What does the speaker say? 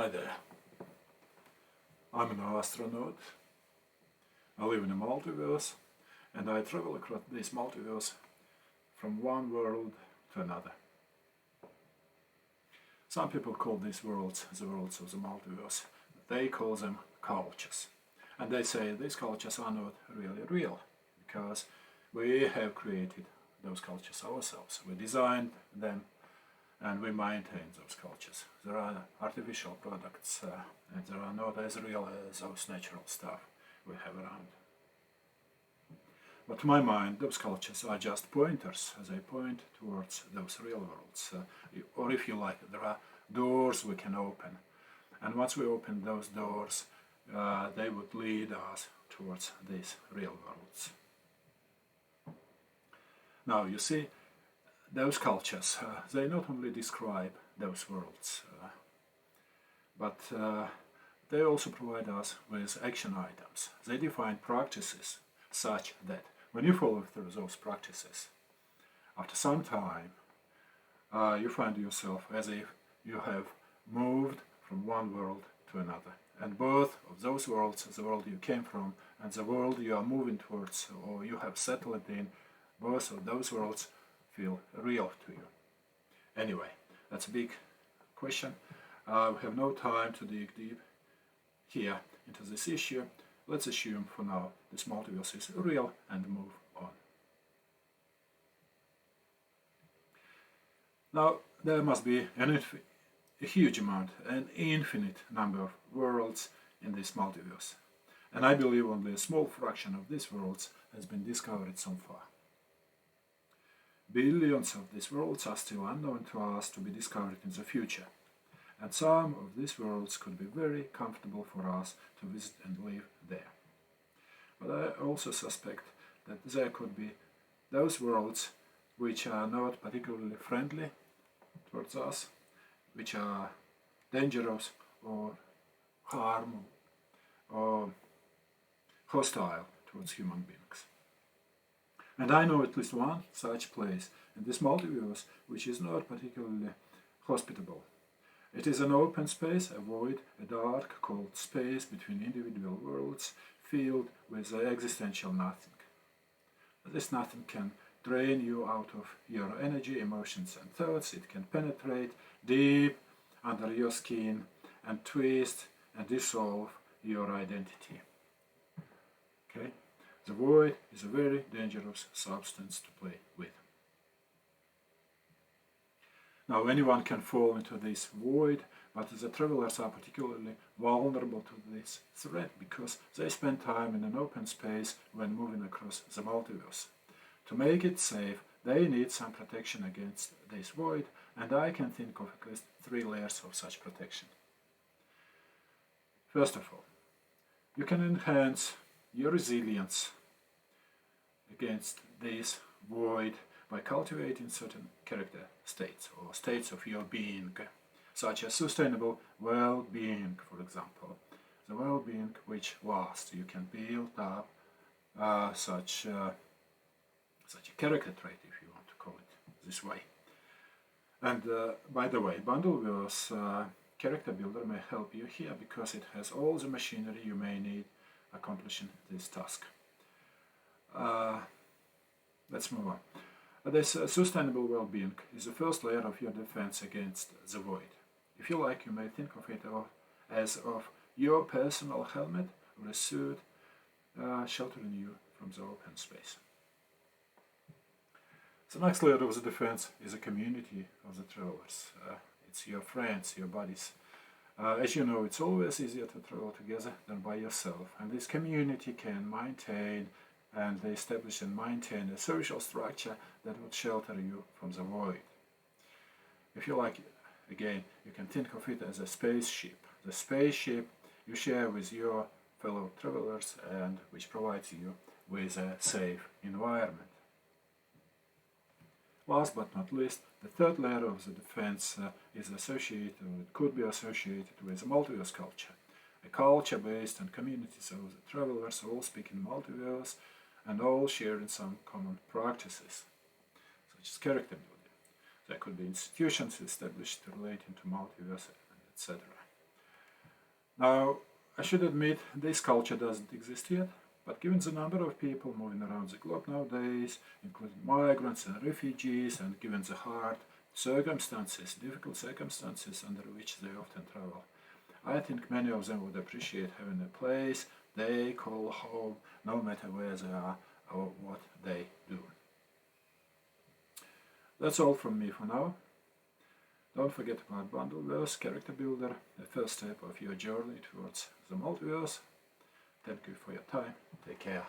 Hi there. I'm an astronaut. I live in a multiverse and I travel across this multiverse from one world to another. Some people call these worlds the worlds of the multiverse. They call them cultures. And they say these cultures are not really real because we have created those cultures ourselves. We designed them and we maintain those cultures. There are artificial products and they are not as real as those natural stuff we have around. But to my mind, those cultures are just pointers. They point towards those real worlds. Or if you like, there are doors we can open. And once we open those doors, they would lead us towards these real worlds. Now, you see, those cultures, they not only describe those worlds, but they also provide us with action items. They define practices such that when you follow through those practices, after some time, you find yourself as if you have moved from one world to another. And both of those worlds, the world you came from and the world you are moving towards or you have settled in, both of those worlds feel real to you. Anyway, that's a big question. We have no time to dig deep here into this issue. Let's assume for now this multiverse is real and move on. Now, there must be a huge amount, an infinite number of worlds in this multiverse. And I believe only a small fraction of these worlds has been discovered so far. Billions of these worlds are still unknown to us to be discovered in the future. And some of these worlds could be very comfortable for us to visit and live there. But I also suspect that there could be those worlds which are not particularly friendly towards us, which are dangerous or harmful or hostile towards human beings. And I know at least one such place in this multiverse which is not particularly hospitable. It is an open space, a void, a dark, cold space between individual worlds filled with existential nothing. This nothing can drain you out of your energy, emotions and thoughts. It can penetrate deep under your skin and twist and dissolve your identity. Okay? The void is a very dangerous substance to play with. Now, anyone can fall into this void, but the travelers are particularly vulnerable to this threat because they spend time in an open space when moving across the multiverse. To make it safe, they need some protection against this void, and I can think of at least 3 layers of such protection. First of all, you can enhance your resilience against this void by cultivating certain character states or states of your being, such as sustainable well-being, for example. The well-being which lasts. You can build up such a character trait, if you want to call it this way. And by the way, Bundleverse Character Builder may help you here because it has all the machinery you may need accomplishing this task. Let's move on. This sustainable well-being is the first layer of your defense against the void. If you like, you may think of it as of your personal helmet or a suit sheltering you from the open space. The next layer of the defense is a community of the travelers. It's your friends, your buddies. As you know, it's always easier to travel together than by yourself, and this community can maintain and establish and maintain a social structure that would shelter you from the void. If you like, again, you can think of it as a spaceship. The spaceship you share with your fellow travelers and which provides you with a safe environment. Last but not least, the third layer of the defense is associated, or it could be associated with a multiverse culture. A culture based on communities of the travelers all speaking multiverse and all sharing some common practices, such as character building. There could be institutions established relating to multiverse, etc. Now, I should admit this culture doesn't exist yet, but given the number of people moving around the globe nowadays, including migrants and refugees, and given the hard circumstances, difficult circumstances under which they often travel, I think many of them would appreciate having a place they call home, no matter where they are or what they do. That's all from me for now. Don't forget about Bundleverse Character Builder, the first step of your journey towards the multiverse. Thank you for your time. Take care.